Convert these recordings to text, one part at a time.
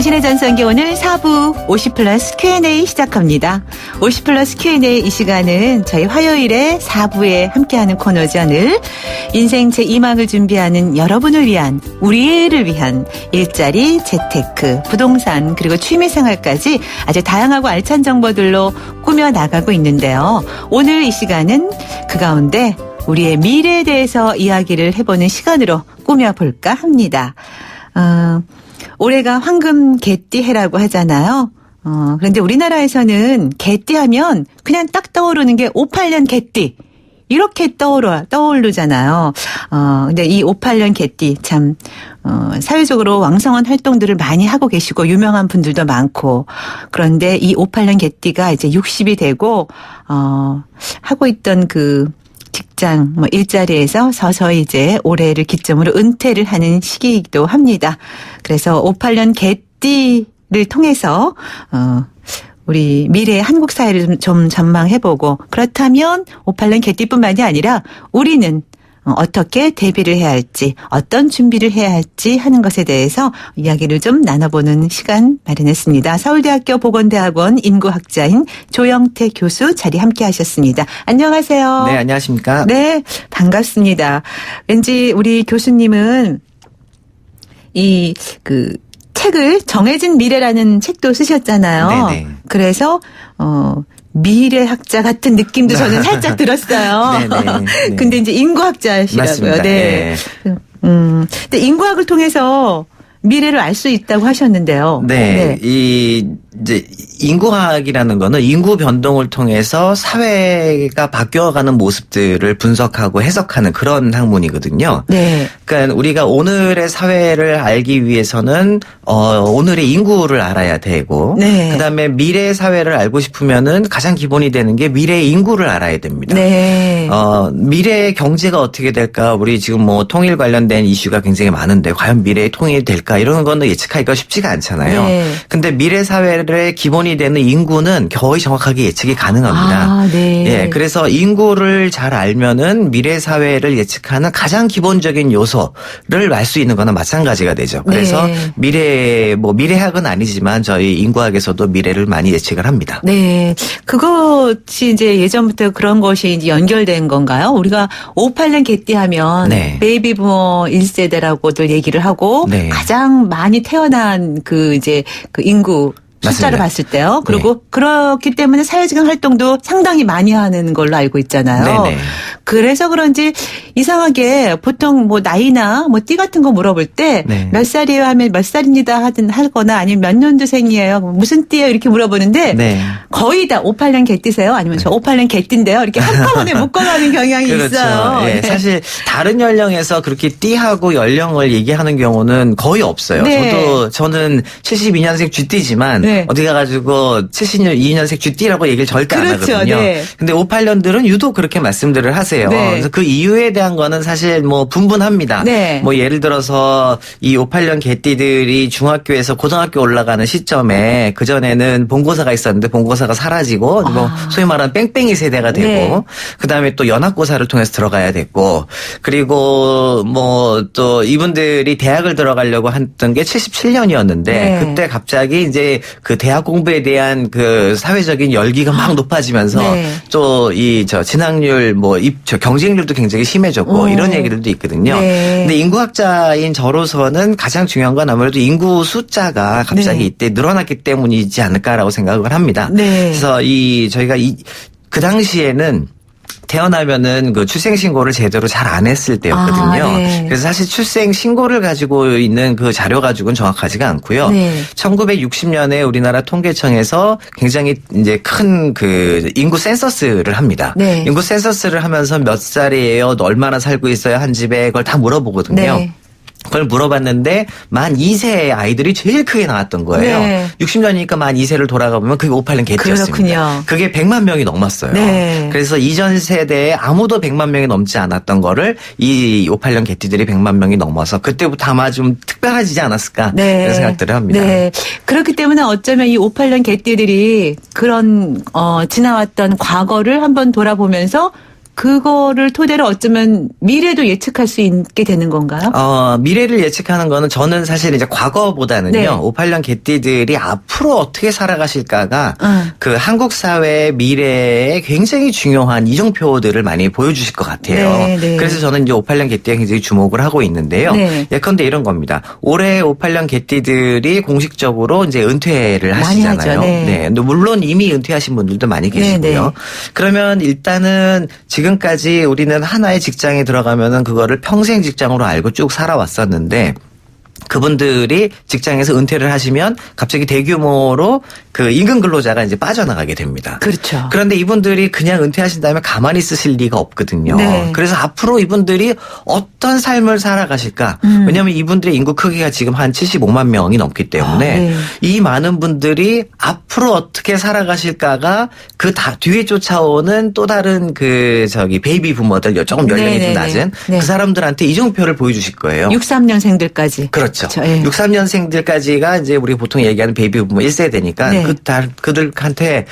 당신의 전성기 오늘 4부 50플러스 Q&A 시작합니다. 50플러스 Q&A 이 시간은 저희 화요일에 4부에 함께하는 코너죠. 늘 인생 제2막을 준비하는 여러분을 위한, 우리를 위한 일자리, 재테크, 부동산 그리고 취미생활까지 아주 다양하고 알찬 정보들로 꾸며나가고 있는데요. 오늘 이 시간은 그 가운데 우리의 미래에 대해서 이야기를 해보는 시간으로 꾸며볼까 합니다. 올해가 황금 개띠 해라고 하잖아요. 그런데 우리나라에서는 개띠 하면 그냥 딱 떠오르는 게 58년 개띠. 이렇게 떠오르잖아요. 근데 이 58년 개띠 참, 사회적으로 왕성한 활동들을 많이 하고 계시고 유명한 분들도 많고, 그런데 이 58년 개띠가 이제 60이 되고, 하고 있던 그 직장, 일자리에서 서서히 이제 올해를 기점으로 은퇴를 하는 시기이기도 합니다. 그래서 58년 개띠를 통해서, 우리 미래의 한국 사회를 좀 전망해보고, 그렇다면 58년 개띠뿐만이 아니라 우리는 어떻게 대비를 해야 할지, 어떤 준비를 해야 할지 하는 것에 대해서 이야기를 좀 나눠보는 시간 마련했습니다. 서울대학교 보건대학원 인구학자인 조영태 교수 자리 함께 하셨습니다. 안녕하세요. 네, 안녕하십니까. 네, 반갑습니다. 왠지 우리 교수님은 책을 정해진 미래라는 책도 쓰셨잖아요. 네네. 그래서 미래학자 같은 느낌도 저는 살짝 들었어요. 네네. 근데 이제 인구학자시라고요. 맞습니다. 네. 근데 인구학을 통해서 미래를 알 수 있다고 하셨는데요. 네. 이제 인구학이라는 거는 인구 변동을 통해서 사회가 바뀌어가는 모습들을 분석하고 해석하는 그런 학문이거든요. 네. 그러니까 우리가 오늘의 사회를 알기 위해서는 오늘의 인구를 알아야 되고, 네. 그다음에 미래의 사회를 알고 싶으면은 가장 기본이 되는 게 미래의 인구를 알아야 됩니다. 네. 미래의 경제가 어떻게 될까? 우리 지금 뭐 통일 관련된 이슈가 굉장히 많은데 과연 미래의 통일이 될까? 이런 거는 예측하기가 쉽지가 않잖아요. 네. 근데 미래 사회의 기본이 되는 인구는 거의 정확하게 예측이 가능합니다. 네. 예, 그래서 인구를 잘 알면은 미래 사회를 예측하는 가장 기본적인 요소를 알 수 있는 거나 마찬가지가 되죠. 그래서 네. 미래학은 아니지만 저희 인구학에서도 미래를 많이 예측을 합니다. 네. 그것이 이제 예전부터 그런 것이 이제 연결된 건가요? 우리가 58년 개띠 하면 네. 베이비부머 1세대라고들 얘기를 하고, 네. 가장 많이 태어난 그 인구 숫자를 맞습니다. 봤을 때요. 그리고 그렇기 때문에 사회적인 활동도 상당히 많이 하는 걸로 알고 있잖아요. 네네. 그래서 그런지 이상하게 보통 뭐 나이나 뭐 띠 같은 거 물어볼 때 몇 살이에요 하면 몇 살입니다 하거나 아니면 몇 년도생이에요, 무슨 띠예요 이렇게 물어보는데, 네. 거의 다 58년 개띠세요? 아니면 저 58년 개띠인데요? 이렇게 한꺼번에 묶어가는 경향이 그렇죠. 있어요. 예, 네. 사실 다른 연령에서 그렇게 띠하고 연령을 얘기하는 경우는 거의 없어요. 네. 저는 72년생 쥐띠지만 네. 어디 가가지고 72년생 쥐띠라고 얘기를 절대 안 그렇죠. 하거든요. 네. 근데 58년들은 유독 그렇게 말씀들을 하세요. 네. 그래서 그 이유에 대한 거는 사실 뭐 분분합니다. 네. 뭐 예를 들어서 이 58년 개띠들이 중학교에서 고등학교 올라가는 시점에 그전에는 본고사가 있었는데 본고사가 사라지고 뭐 소위 말하는 뺑뺑이 세대가 되고, 네. 그다음에 또 연합고사를 통해서 들어가야 됐고, 그리고 뭐 또 이분들이 대학을 들어가려고 했던 게 77년이었는데 네. 그때 갑자기 이제 그 대학 공부에 대한 그 사회적인 열기가 막 높아지면서 네. 또 진학률 경쟁률도 굉장히 심해졌고 이런 얘기들도 있거든요. 네. 근데 인구학자인 저로서는 가장 중요한 건 아무래도 인구 숫자가 갑자기 네. 이때 늘어났기 때문이지 않을까라고 생각을 합니다. 네. 그래서 저희가 그 당시에는 태어나면은 그 출생신고를 제대로 잘 안 했을 때였거든요. 네. 그래서 사실 출생신고를 가지고 있는 그 자료 가지고는 정확하지가 않고요. 네. 1960년에 우리나라 통계청에서 굉장히 이제 큰 그 인구 센서스를 합니다. 네. 인구 센서스를 하면서 몇 살이에요? 얼마나 살고 있어요? 한 집에 그걸 다 물어보거든요. 네. 그걸 물어봤는데 만 2세의 아이들이 제일 크게 나왔던 거예요. 네. 60년이니까 만 2세를 돌아가보면 그게 58년 개띠였습니다. 그렇군요. 그게 100만 명이 넘었어요. 네. 그래서 이전 세대에 아무도 100만 명이 넘지 않았던 거를 이 58년 개띠들이 100만 명이 넘어서 그때부터 아마 좀 특별해지지 않았을까 네. 이런 생각들을 합니다. 네. 그렇기 때문에 어쩌면 이 58년 개띠들이 그런 지나왔던 과거를 한번 돌아보면서 그거를 토대로 어쩌면 미래도 예측할 수 있게 되는 건가요? 미래를 예측하는 거는 저는 사실 이제 과거보다는요. 네. 58년 개띠들이 앞으로 어떻게 살아가실까가 그 한국 사회의 미래에 굉장히 중요한 이정표들을 많이 보여주실 것 같아요. 네, 네. 그래서 저는 이제 58년 개띠에 굉장히 주목을 하고 있는데요. 네. 예컨대 이런 겁니다. 올해 58년 개띠들이 공식적으로 이제 은퇴를 많이 하시잖아요. 하죠. 네. 근데 물론 이미 은퇴하신 분들도 많이 계시고요. 네. 그러면 일단은 지금까지 우리는 하나의 직장에 들어가면은 그거를 평생 직장으로 알고 쭉 살아왔었는데 그분들이 직장에서 은퇴를 하시면 갑자기 대규모로 그 임금 근로자가 이제 빠져나가게 됩니다. 그렇죠. 그런데 이분들이 그냥 은퇴하신 다음에 가만히 있으실 리가 없거든요. 네. 그래서 앞으로 이분들이 어떤 삶을 살아가실까? 왜냐하면 이분들의 인구 크기가 지금 한 75만 명이 넘기 때문에 네. 이 많은 분들이 앞으로 어떻게 살아가실까가 그 뒤에 쫓아오는 또 다른 그 베이비 부모들 조금 연령이 네, 좀 네, 낮은 네. 그 사람들한테 이정표를 보여주실 거예요. 63년생들까지. 그렇죠. 예. 63년생들까지가 이제 우리 보통 얘기하는 베이비 부모 1세대니까 네. 그들한테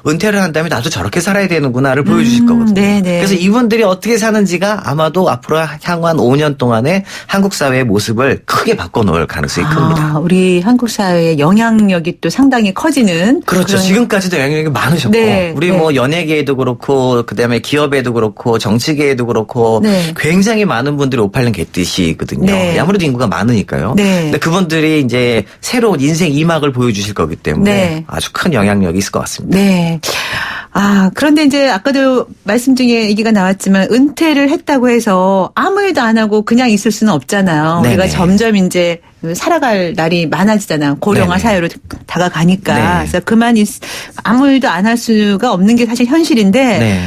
은퇴를 한 다음에 나도 저렇게 살아야 되는구나를 보여주실 거거든요. 네, 네. 그래서 이분들이 어떻게 사는지가 아마도 앞으로 향후 한 5년 동안에 한국 사회의 모습을 크게 바꿔놓을 가능성이 큽니다. 우리 한국 사회의 영향력이 또 상당히 커지는. 그렇죠. 그런- 지금까지도 영향력이 많으셨고 네, 우리 네. 뭐 연예계에도 그렇고 그다음에 기업에도 그렇고 정치계에도 그렇고 네. 굉장히 많은 분들이 58년 개띠시거든요. 네. 아무래도 인구가 많으니까요. 네. 근데 그분들이 이제 새로운 인생 2막을 보여주실 거기 때문에 네. 아주 큰 영향력이 있을 것 같습니다. 네. 그런데 이제 아까도 말씀 중에 얘기가 나왔지만 은퇴를 했다고 해서 아무 일도 안 하고 그냥 있을 수는 없잖아요. 네네. 우리가 점점 이제 살아갈 날이 많아지잖아요. 고령화 네네. 사회로 다가가니까. 네. 그래서 아무 일도 안 할 수가 없는 게 사실 현실인데 네.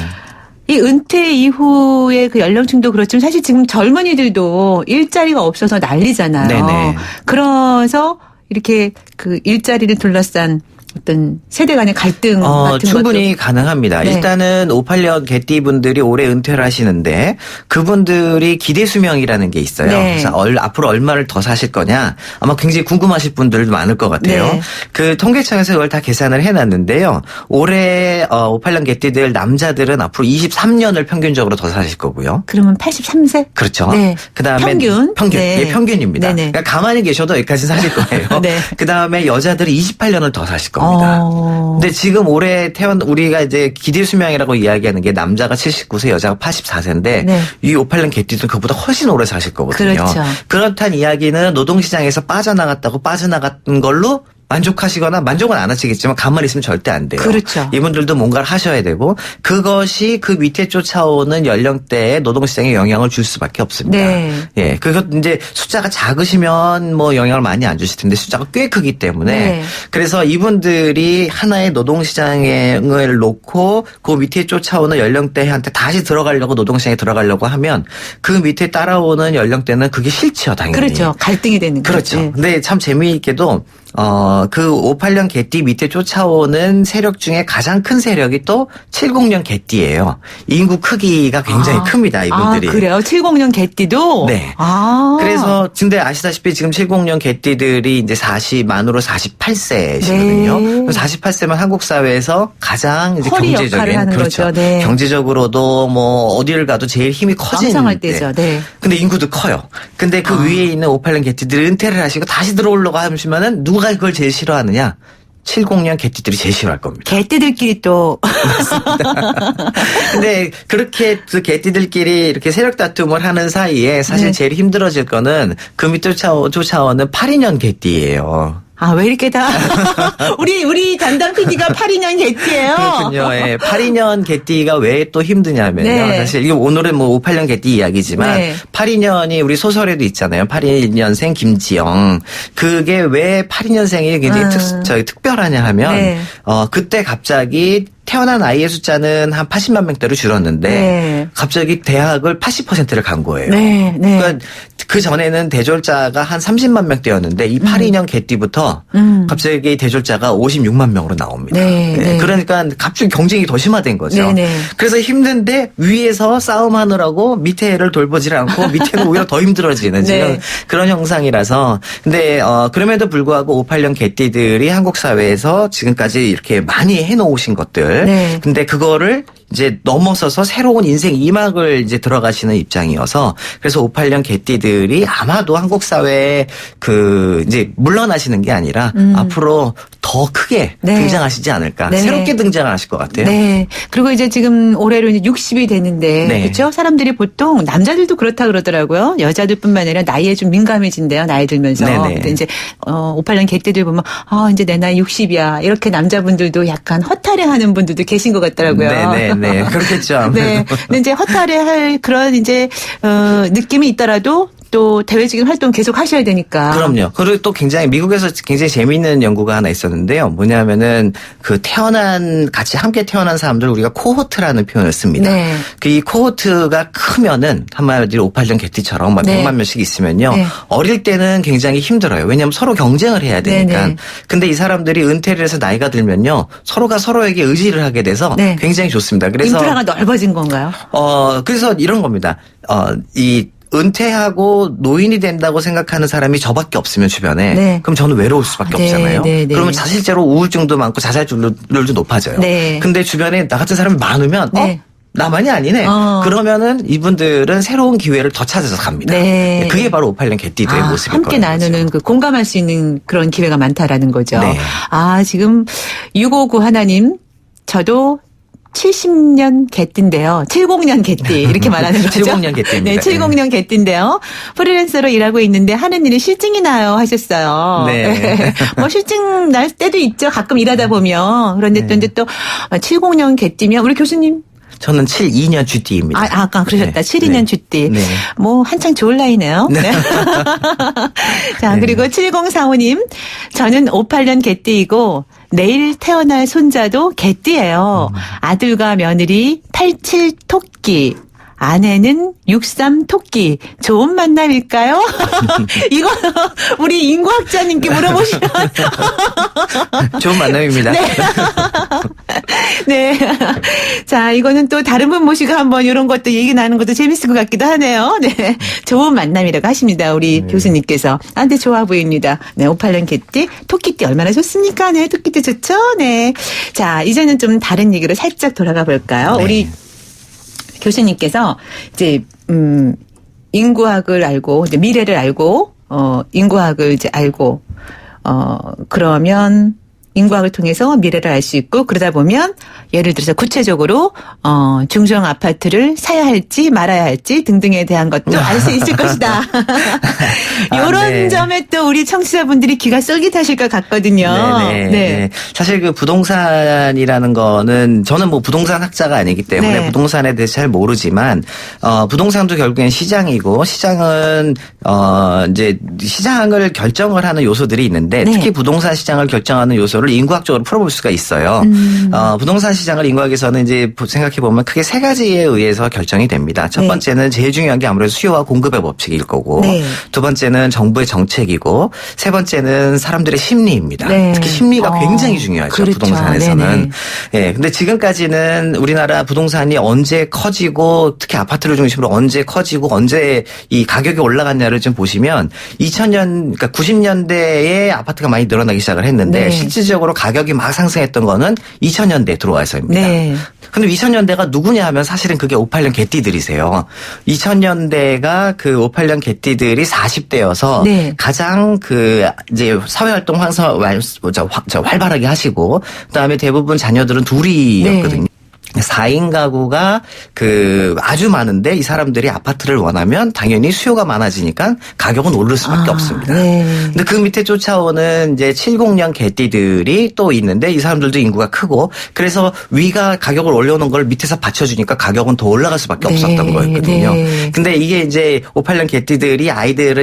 이 은퇴 이후의 그 연령층도 그렇지만 사실 지금 젊은이들도 일자리가 없어서 난리잖아요. 네네. 그래서 이렇게 그 일자리를 둘러싼 어떤 세대 간의 갈등 같은 충분히 것도. 가능합니다. 네. 일단은 58년 개띠분들이 올해 은퇴를 하시는데 그분들이 기대 수명이라는 게 있어요. 네. 그래서 앞으로 얼마를 더 사실 거냐 아마 굉장히 궁금하실 분들도 많을 것 같아요. 네. 그 통계청에서 그걸 다 계산을 해놨는데요. 올해 58년 개띠들 남자들은 앞으로 23년을 평균적으로 더 사실 거고요. 그러면 83세? 그렇죠. 네. 그다음에 평균. 예, 평균입니다. 네네. 그러니까 가만히 계셔도 여기까지 사실 거예요. 네. 그다음에 여자들이 28년을 더 사실 겁니다. 근데 지금 올해 우리가 이제 기대 수명이라고 이야기하는 게 남자가 79세, 여자가 84세인데 네. 이 58년 개띠들은 그보다 훨씬 오래 사실 거거든요. 그렇죠. 그렇다는 이야기는 노동시장에서 빠져나간 걸로 만족하시거나 만족은 안 하시겠지만 가만히 있으면 절대 안 돼요. 그렇죠. 이분들도 뭔가를 하셔야 되고 그것이 그 밑에 쫓아오는 연령대에 노동시장에 영향을 줄 수밖에 없습니다. 네. 예, 그것 이제 숫자가 작으시면 뭐 영향을 많이 안 주실 텐데 숫자가 꽤 크기 때문에 네. 그래서 이분들이 하나의 노동시장을 놓고 그 밑에 쫓아오는 연령대한테 다시 들어가려고 노동시장에 들어가려고 하면 그 밑에 따라오는 연령대는 그게 싫지요, 당연히. 그렇죠. 갈등이 되는 거죠. 그렇죠. 네. 근데 참 재미있게도 그 58년 개띠 밑에 쫓아오는 세력 중에 가장 큰 세력이 또 70년 개띠예요. 인구 크기가 굉장히 큽니다, 이분들이. 그래요? 70년 개띠도? 네. 그래서 근데 아시다시피 지금 70년 개띠들이 이제 만으로 48세시거든요. 네. 48세면 한국 사회에서 가장 이제 허리 역할을 경제적인 하는 거죠. 네. 경제적으로도 뭐 어디를 가도 제일 힘이 커지는 왕성할 때죠. 네. 근데 인구도 커요. 근데 그 위에 있는 58년 개띠들이 은퇴를 하시고 다시 들어오려고 하시면은 누가 그걸 제일 싫어하느냐? 70년 개띠들이 제일 싫어할 겁니다. 개띠들끼리 또. 근데 그렇게 그 개띠들끼리 이렇게 세력 다툼을 하는 사이에 사실 네. 제일 힘들어질 거는 그 밑 쫓아오는 82년 개띠예요. 왜 이렇게 다. 우리 담당 PD가 82년 개띠예요. 그렇군요. 예. 82년 개띠가 왜 또 힘드냐면요. 네. 사실 이거 오늘은 뭐 58년 개띠 이야기지만 네. 82년이 우리 소설에도 있잖아요. 82년생 김지영. 그게 왜 82년생이 굉장히 특별하냐 하면 네. 그때 갑자기 태어난 아이의 숫자는 한 80만 명대로 줄었는데 네. 갑자기 대학을 80%를 간 거예요. 네, 네. 그러니까 그 전에는 대졸자가 한 30만 명대였는데 이 82년 개띠부터 갑자기 대졸자가 56만 명으로 나옵니다. 네, 네. 그러니까 갑자기 경쟁이 더 심화된 거죠. 네, 네. 그래서 힘든데 위에서 싸움하느라고 밑에 애를 돌보지 않고 밑에는 오히려 더 힘들어지는 지금 네. 그런 형상이라서 근데 그럼에도 불구하고 58년 개띠들이 한국 사회에서 지금까지 이렇게 많이 해놓으신 것들 사람들. 네. 근데 그거를 이제 넘어서서 새로운 인생 2막을 이제 들어가시는 입장이어서 그래서 58년 개띠들이 아마도 한국 사회에 이제 물러나시는 게 아니라 앞으로 더 크게 네. 등장하시지 않을까. 네. 새롭게 등장하실 것 같아요. 네. 되고 이제 지금 올해로 이제 60이 되는데 네. 그렇죠? 사람들이 보통 남자들도 그렇다 그러더라고요. 여자들뿐만 아니라 나이에 좀 민감해진대요. 나이 들면서. 네네. 근데 이제 58년 개띠들 보면 이제 내 나이 60이야. 이렇게 남자분들도 약간 허탈해하는 분들도 계신 것 같더라고요. 네네네. 그렇겠죠. 아무래도. 네. 근데 이제 허탈해할 그런 이제 느낌이 있더라도 또 대외적인 활동 계속 하셔야 되니까. 그럼요. 그리고 또 굉장히 미국에서 굉장히 재미있는 연구가 하나 있었는데요. 뭐냐면은 같이 함께 태어난 사람들 우리가 코호트라는 표현을 씁니다. 네. 이 코호트가 크면은 한마디로 58년 개띠처럼 막 네. 100만 명씩 있으면요. 네. 어릴 때는 굉장히 힘들어요. 왜냐하면 서로 경쟁을 해야 되니까. 네네. 근데 이 사람들이 은퇴를 해서 나이가 들면요. 서로가 서로에게 의지를 하게 돼서 네. 굉장히 좋습니다. 그래서 인프라가 넓어진 건가요? 그래서 이런 겁니다. 은퇴하고 노인이 된다고 생각하는 사람이 저밖에 없으면 주변에 네. 그럼 저는 외로울 수밖에 네, 없잖아요. 네, 네. 그러면 실제로 우울증도 많고 자살률도 높아져요. 네. 근데 주변에 나 같은 사람이 많으면 네. 나만이 아니네. 그러면은 이분들은 새로운 기회를 더 찾아서 갑니다. 네. 그게 바로 58년 개띠들의 모습일 거예요. 함께 나누는 공감할 수 있는 그런 기회가 많다라는 거죠. 네. 지금 659 하나님 저도 70년 개띠인데요. 70년 개띠 이렇게 말하는 거죠. 70년 개띠입니다. 네, 70년 개띠인데요. 프리랜서로 일하고 있는데 하는 일이 실증이 나요 하셨어요. 네. 뭐 실증 날 때도 있죠. 가끔 일하다 보면. 그런데 또 이제 또 70년 개띠면 우리 교수님 저는 72년 쥐띠입니다. 아까 그러셨다. 네. 72년 네. 쥐띠. 네. 뭐 한창 좋을 나이네요. 네. 자, 그리고 7045님. 저는 58년 개띠이고 내일 태어날 손자도 개띠예요. 아들과 며느리 87 토끼. 아내는 63 토끼. 좋은 만남일까요? 이거 우리 인구학자님께 물어보시면. 좋은 만남입니다. 네. 네. 자, 이거는 또 다른 분 모시고 한번 이런 것도 얘기 나누는 것도 재밌을 것 같기도 하네요. 네. 좋은 만남이라고 하십니다. 우리 교수님께서. 근데 좋아 보입니다. 네. 58년 개띠. 토끼띠 얼마나 좋습니까? 네. 토끼띠 좋죠? 네. 자, 이제는 좀 다른 얘기로 살짝 돌아가 볼까요? 네. 우리 교수님께서 이제, 인구학을 알고, 이제 미래를 알고, 인구학을 이제 알고, 그러면 인구학을 통해서 미래를 알 수 있고 그러다 보면 예를 들어서 구체적으로 중소형 아파트를 사야 할지 말아야 할지 등등에 대한 것도 알 수 있을 것이다. 이런 네. 점에 또 우리 청취자분들이 귀가 쏠깃하실 것 같거든요. 네. 사실 부동산이라는 거는 저는 뭐 부동산 학자가 아니기 때문에 네. 부동산에 대해서 잘 모르지만 부동산도 결국엔 시장이고 시장은 이제 시장을 결정을 하는 요소들이 있는데 네. 특히 부동산 시장을 결정하는 요소를 인구학적으로 풀어볼 수가 있어요. 부동산 시장을 인구학에서는 이제 생각해 보면 크게 세 가지에 의해서 결정이 됩니다. 첫 네. 번째는 제일 중요한 게 아무래도 수요와 공급의 법칙일 거고, 네. 두 번째는 정부의 정책이고, 세 번째는 사람들의 심리입니다. 네. 특히 심리가 굉장히 중요하죠. 그렇죠. 부동산에서는. 예. 근데 지금까지는 우리나라 부동산이 언제 커지고 특히 아파트를 중심으로 언제 커지고 언제 이 가격이 올라갔냐를 좀 보시면 2000년 그러니까 90년대에 아파트가 많이 늘어나기 시작을 했는데 네. 실질적으로 가격이 막 상승했던 거는 2000년대에 들어와서입니다. 네. 근데 2000년대가 누구냐 하면 사실은 그게 58년 개띠들이세요. 2000년대가 그 58년 개띠들이 40대여서 네. 가장 이제 사회활동 활발하게 하시고 그다음에 대부분 자녀들은 둘이었거든요. 네. 4인 가구가 아주 많은데 이 사람들이 아파트를 원하면 당연히 수요가 많아지니까 가격은 오를 수밖에 없습니다. 네. 근데 그 밑에 쫓아오는 이제 70년 개띠들이 또 있는데 이 사람들도 인구가 크고 그래서 위가 가격을 올려놓은 걸 밑에서 받쳐주니까 가격은 더 올라갈 수밖에 네. 없었던 거였거든요. 네. 근데 이게 이제 58년 개띠들이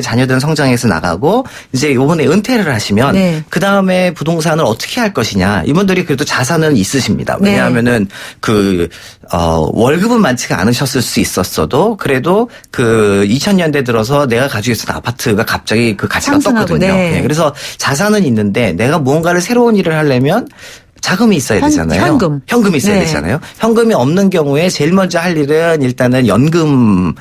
자녀들은 성장해서 나가고 이제 요번에 은퇴를 하시면 네. 그 다음에 부동산을 어떻게 할 것이냐. 이분들이 그래도 자산은 있으십니다. 네. 왜냐하면은 월급은 많지가 않으셨을 수 있었어도 그래도 2000년대 들어서 내가 가지고 있었던 아파트가 갑자기 그 가치가 상승하고, 떴거든요. 네. 네, 그래서 자산은 있는데 내가 무언가를 새로운 일을 하려면 자금이 있어야 되잖아요. 현금이 있어야 네. 되잖아요. 현금이 없는 경우에 제일 먼저 할 일은 일단은 연금,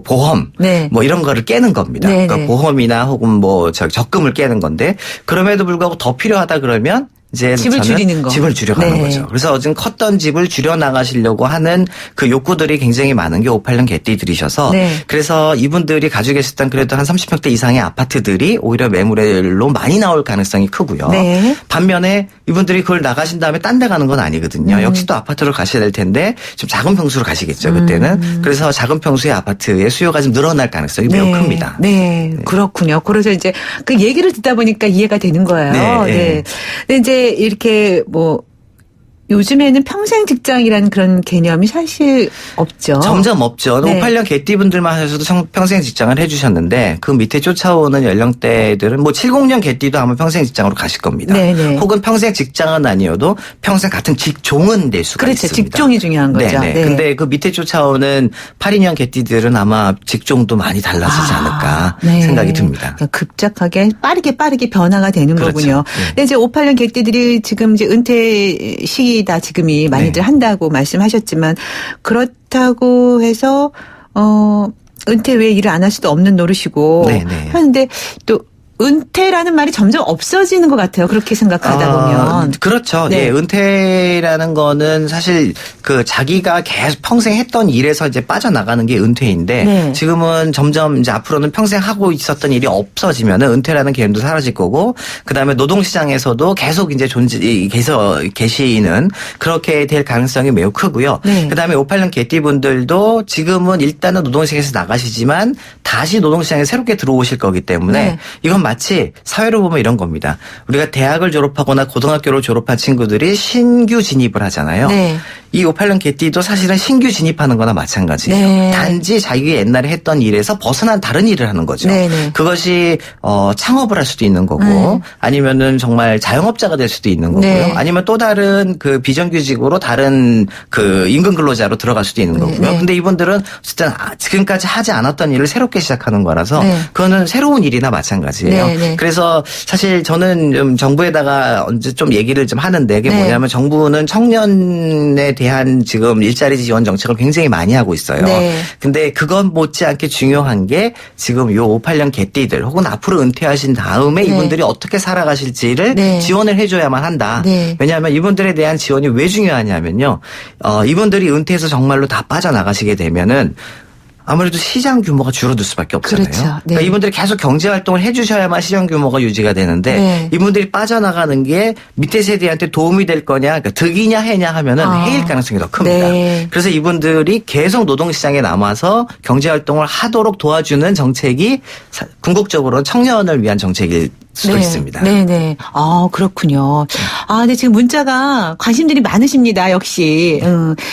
보험, 네. 이런 거를 깨는 겁니다. 네, 그러니까 네. 보험이나 혹은 적금을 깨는 건데 그럼에도 불구하고 더 필요하다 그러면 이제 집을 저는 줄이는 거. 집을 줄여가는 네. 거죠. 그래서 지금 컸던 집을 줄여 나가시려고 하는 그 욕구들이 굉장히 많은 게 586 개띠들이셔서 네. 그래서 이분들이 가지고 계셨던 그래도 한 30평대 이상의 아파트들이 오히려 매물로 많이 나올 가능성이 크고요. 네. 반면에 이분들이 그걸 나가신 다음에 딴 데 가는 건 아니거든요. 역시 또 아파트로 가셔야 될 텐데 좀 작은 평수로 가시겠죠. 그때는. 그래서 작은 평수의 아파트의 수요가 좀 늘어날 가능성이 매우 큽니다. 네, 그렇군요. 그래서 이제 그 얘기를 듣다 보니까 이해가 되는 거예요. 네. 네. 근데 이제 이렇게 뭐 요즘에는 평생 직장이라는 그런 개념이 사실 없죠. 점점 없죠. 네. 586 개띠분들만 하셔도 평생 직장을 해주셨는데 그 밑에 쫓아오는 연령대들은 뭐 70년 개띠도 아마 평생 직장으로 가실 겁니다. 네네. 혹은 평생 직장은 아니어도 평생 같은 직종은 될 수가 그렇죠. 있습니다. 직종이 중요한 거죠. 네네. 네. 근데 그 밑에 쫓아오는 82년 개띠들은 아마 직종도 많이 달라지지 않을까 네. 생각이 듭니다. 그러니까 급작하게 빠르게 변화가 되는 그렇죠. 거군요. 네. 근데 이제 586 개띠들이 지금 이제 은퇴 시기다 지금이 많이들 네. 한다고 말씀하셨지만 그렇다고 해서 은퇴 외에 일을 안 할 수도 없는 노릇이고 네네. 하는데 또 은퇴라는 말이 점점 없어지는 것 같아요. 그렇게 생각하다 보면. 그렇죠. 네. 예, 은퇴라는 거는 사실 그 자기가 계속 평생 했던 일에서 이제 빠져나가는 게 은퇴인데 네. 지금은 점점 이제 앞으로는 평생 하고 있었던 일이 없어지면은 은퇴라는 개념도 사라질 거고 그다음에 노동시장에서도 계속 이제 계시는 그렇게 될 가능성이 매우 크고요. 네. 그다음에 586 개띠분들도 지금은 일단은 노동시장에서 나가시지만 다시 노동시장에 새롭게 들어오실 거기 때문에 네. 이건 마치 사회로 보면 이런 겁니다. 우리가 대학을 졸업하거나 고등학교를 졸업한 친구들이 신규 진입을 하잖아요. 네. 이 586 개띠도 사실은 신규 진입하는 거나 마찬가지예요. 네. 단지 자기가 옛날에 했던 일에서 벗어난 다른 일을 하는 거죠. 네네. 그것이 창업을 할 수도 있는 거고 아니면은 정말 자영업자가 될 수도 있는 거고요. 네. 아니면 또 다른 그 비정규직으로 다른 그 임금 근로자로 들어갈 수도 있는 거고요. 네. 근데 이분들은 어쨌든 지금까지 하지 않았던 일을 새롭게 시작하는 거라서 네. 그거는 새로운 일이나 마찬가지예요. 네, 네. 그래서 사실 저는 좀 정부에다가 언제 좀 얘기를 좀 하는데 그게 네. 뭐냐면 정부는 청년에 대한 지금 일자리 지원 정책을 굉장히 많이 하고 있어요. 네. 근데 그건 못지않게 중요한 게 지금 요 586 개띠들 혹은 앞으로 은퇴하신 다음에 네. 이분들이 어떻게 살아가실지를 네. 지원을 해줘야만 한다. 네. 왜냐하면 이분들에 대한 지원이 왜 중요하냐면요. 이분들이 은퇴해서 정말로 다 빠져나가시게 되면은 아무래도 시장 규모가 줄어들 수밖에 없잖아요. 그렇죠. 네. 그러니까 이분들이 계속 경제 활동을 해주셔야만 시장 규모가 유지가 되는데 네. 이분들이 빠져나가는 게 밑에 세대한테 도움이 될 거냐, 그러니까 득이냐 해냐 하면은 해일 가능성이 더 큽니다. 네. 그래서 이분들이 계속 노동시장에 남아서 경제 활동을 하도록 도와주는 정책이 궁극적으로는 청년을 위한 정책일 수도 있습니다. 네네. 아, 그렇군요. 아, 근데 지금 문자가 관심들이 많으십니다. 역시.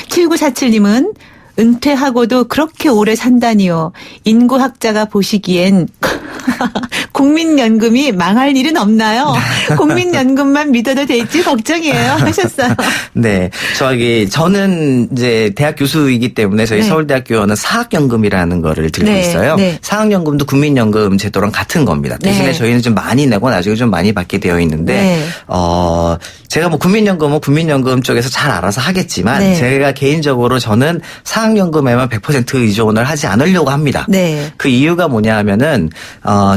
7947님은 은퇴하고도 그렇게 오래 산다니요. 인구학자가 보시기엔 국민연금이 망할 일은 없나요? 국민연금만 믿어도 될지 걱정이에요. 하셨어요. 네. 저는 이제 대학 교수이기 때문에 저희 네. 서울대학교는 사학연금이라는 거를 들고 네, 있어요. 네. 사학연금도 국민연금 제도랑 같은 겁니다. 대신에 네. 저희는 좀 많이 내고 나중에 좀 많이 받게 되어 있는데, 네. 제가 뭐 국민연금은 국민연금 쪽에서 잘 알아서 하겠지만, 네. 제가 개인적으로 저는 사학연금에만 100% 의존을 하지 않으려고 합니다. 네. 그 이유가 뭐냐 하면은,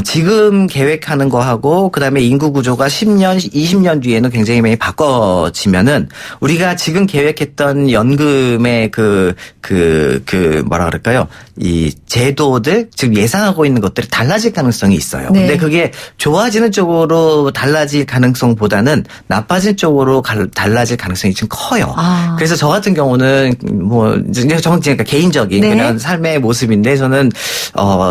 지금 계획하는 거하고, 그 다음에 인구 구조가 10년, 20년 뒤에는 굉장히 많이 바꿔지면은, 우리가 지금 계획했던 연금의 뭐라 그럴까요? 이 제도들, 지금 예상하고 있는 것들이 달라질 가능성이 있어요. 네. 근데 그게 좋아지는 쪽으로 달라질 가능성보다는 나빠질 쪽으로 달라질 가능성이 좀 커요. 아. 그래서 저 같은 경우는 그러니까 개인적인 네. 그런 삶의 모습인데 저는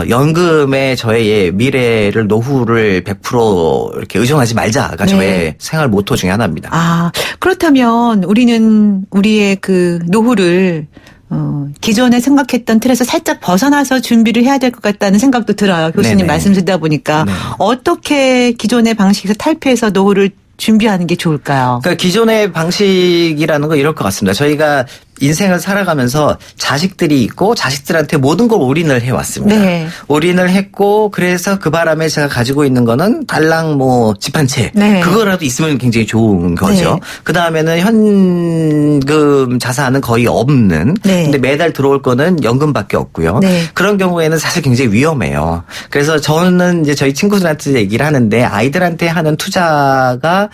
연금에 저의 미래를 노후를 100% 이렇게 의존하지 말자가 네. 저의 생활 모토 중에 하나입니다. 아, 그렇다면 우리는 우리의 그 노후를 기존에 생각했던 틀에서 살짝 벗어나서 준비를 해야 될 것 같다는 생각도 들어요. 교수님 네네. 말씀 듣다 보니까 네. 어떻게 기존의 방식에서 탈피해서 노후를 준비하는 게 좋을까요? 그러니까 기존의 방식이라는 거 이럴 것 같습니다. 저희가 인생을 살아가면서 자식들이 있고 자식들한테 모든 걸 올인을 해왔습니다. 네. 올인을 했고 그래서 그 바람에 제가 가지고 있는 거는 달랑 뭐 집 한 채. 네. 그거라도 있으면 굉장히 좋은 거죠. 네. 그다음에는 현금 자산은 거의 없는. 네. 근데 매달 들어올 거는 연금밖에 없고요. 네. 그런 경우에는 사실 굉장히 위험해요. 그래서 저는 이제 저희 친구들한테 얘기를 하는데 아이들한테 하는 투자가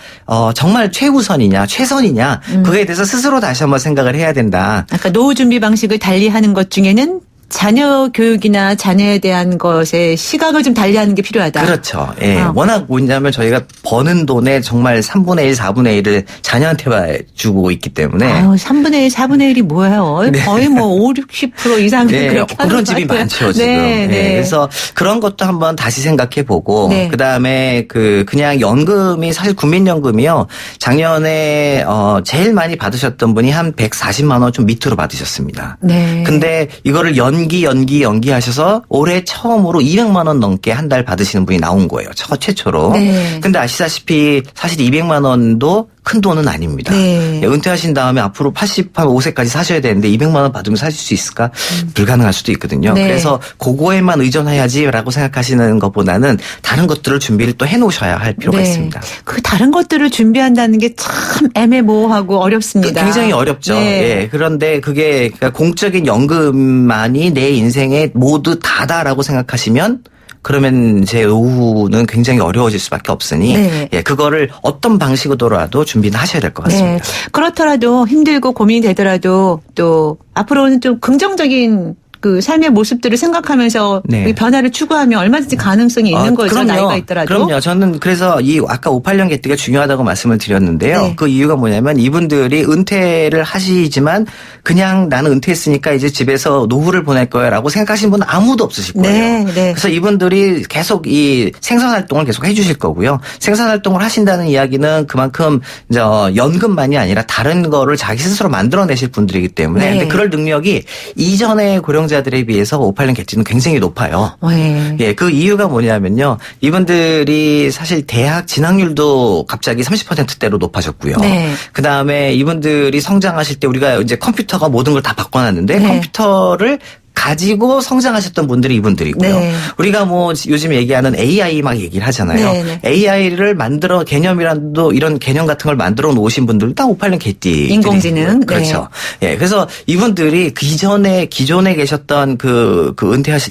정말 최우선이냐 최선이냐 그거에 대해서 스스로 다시 한번 생각을 해야 된다. 아까 노후 준비 방식을 달리하는 것 중에는 자녀 교육이나 자녀에 대한 것에 시각을 좀 달리하는 게 필요하다. 그렇죠. 예. 워낙 뭐냐면 저희가 버는 돈의 정말 3분의 1, 4분의 1을 자녀한테 주고 있기 때문에. 아유, 3분의 1, 4분의 1이 뭐예요? 네. 거의 뭐 5, 60% 이상을 네, 그렇게 하는 그런 것 집이 같아요. 많죠, 지금. 네, 네. 그래서 그런 것도 한번 다시 생각해 보고, 네. 그 다음에 그냥 연금이 사실 국민연금이요. 작년에, 제일 많이 받으셨던 분이 한 140만 원 좀 밑으로 받으셨습니다. 네. 근데 이거를 연기하셔서 올해 처음으로 200만 원 넘게 한 달 받으시는 분이 나온 거예요. 최초로. 네. 근데 아시다시피 사실 200만 원도 큰 돈은 아닙니다. 네. 은퇴하신 다음에 앞으로 85세까지 사셔야 되는데 200만 원 받으면 사실 수 있을까? 불가능할 수도 있거든요. 네. 그래서 그거에만 의존해야지라고 생각하시는 것보다는 다른 것들을 준비를 또 해놓으셔야 할 필요가 있습니다. 그 다른 것들을 준비한다는 게 참 애매모호하고 어렵습니다. 굉장히 어렵죠. 네. 예. 그런데 그게 그러니까 공적인 연금만이 내 인생의 모두 다다라고 생각하시면 그러면 제 노후는 굉장히 어려워질 수밖에 없으니 네. 예, 그거를 어떤 방식으로라도 준비는 하셔야 될 것 같습니다. 네. 그렇더라도 힘들고 고민이 되더라도 또 앞으로는 좀 긍정적인 그 삶의 모습들을 생각하면서 네. 이 변화를 추구하면 얼마든지 가능성이 있는 거죠. 그럼요. 나이가 있더라도. 그럼요. 저는 그래서 이 아까 58년 개띠가 중요하다고 말씀을 드렸는데요. 네. 그 이유가 뭐냐면 이분들이 은퇴를 하시지만 그냥 나는 은퇴했으니까 이제 집에서 노후를 보낼 거야라고 생각하시는 분은 아무도 없으실 거예요. 네, 네. 그래서 이분들이 계속 이 생산 활동을 계속 해주실 거고요. 생산 활동을 하신다는 이야기는 그만큼 이제 연금만이 아니라 다른 거를 자기 스스로 만들어내실 분들이기 때문에 네. 근데 그럴 능력이 이전의 고령자들에 비해서 58년 개띠는 굉장히 높아요. 네. 예, 그 이유가 뭐냐면요. 이분들이 사실 대학 진학률도 갑자기 30%대로 높아졌고요. 네. 그 다음에 이분들이 성장하실 때 우리가 이제 컴퓨터가 모든 걸 다 바꿔놨는데 네. 컴퓨터를 가지고 성장하셨던 분들이 이분들이고요. 네. 우리가 뭐 요즘 얘기하는 AI 막 얘기를 하잖아요. 네, 네. AI를 만들어 개념이라도 이런 개념 같은 걸 만들어 놓으신 분들도 다 58년 개띠. 인공지능. 그렇죠. 예. 그래서 이분들이 그 기존에 계셨던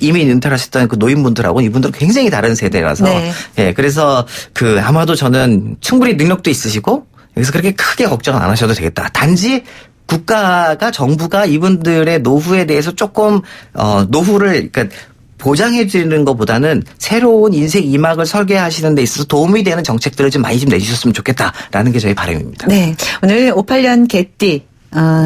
이미 은퇴를 하셨던 그 노인분들하고 이분들은 굉장히 다른 세대라서. 네. 예. 그래서 아마도 저는 충분히 능력도 있으시고 그래서 그렇게 크게 걱정 안 하셔도 되겠다. 단지 정부가 이분들의 노후에 대해서 조금 노후를 그러니까 보장해 드리는 것보다는 새로운 인생 2막을 설계하시는 데 있어서 도움이 되는 정책들을 좀 많이 좀 내주셨으면 좋겠다라는 게 저희 바람입니다. 네. 오늘 58년 개띠.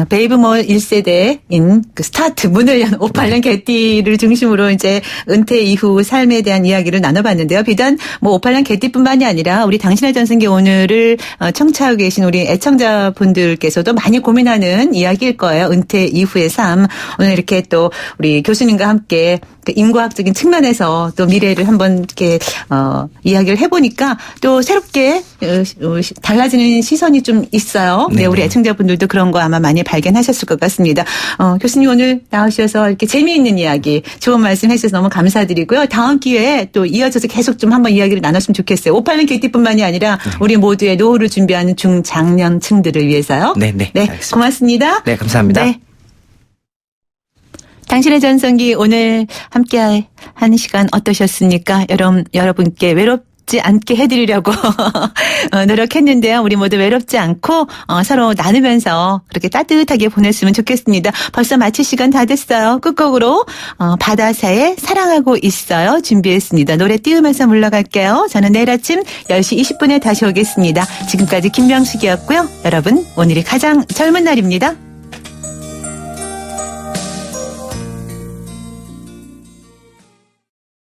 베이브머 1세대인 그 스타트 문을 연 58년 개띠를 중심으로 이제 은퇴 이후 삶에 대한 이야기를 나눠봤는데요. 비단 뭐 58년 개띠뿐만이 아니라 우리 당신의 전승기 오늘을 청취하고 계신 우리 애청자분들께서도 많이 고민하는 이야기일 거예요. 은퇴 이후의 삶. 오늘 이렇게 또 우리 교수님과 함께 그 인과학적인 측면에서 또 미래를 한번 이렇게 이야기를 해보니까 또 새롭게 달라지는 시선이 좀 있어요. 네, 우리 애청자분들도 그런 거 아마 많이 발견하셨을 것 같습니다. 교수님 오늘 나오셔서 이렇게 재미있는 이야기, 좋은 말씀 해주셔서 너무 감사드리고요. 다음 기회에 또 이어져서 계속 좀 한번 이야기를 나눴으면 좋겠어요. 58년 개띠뿐만이 아니라 우리 모두의 노후를 준비하는 중장년층들을 위해서요. 네, 알겠습니다. 고맙습니다. 네, 감사합니다. 네. 당신의 전성기 오늘 함께 한 시간 어떠셨습니까? 여러분께 외롭지 않게 해드리려고 노력했는데요. 우리 모두 외롭지 않고 서로 나누면서 그렇게 따뜻하게 보냈으면 좋겠습니다. 벌써 마칠 시간 다 됐어요. 끝곡으로 바다사의 사랑하고 있어요 준비했습니다. 노래 띄우면서 물러갈게요. 저는 내일 아침 10시 20분에 다시 오겠습니다. 지금까지 김명숙이었고요. 여러분 오늘이 가장 젊은 날입니다.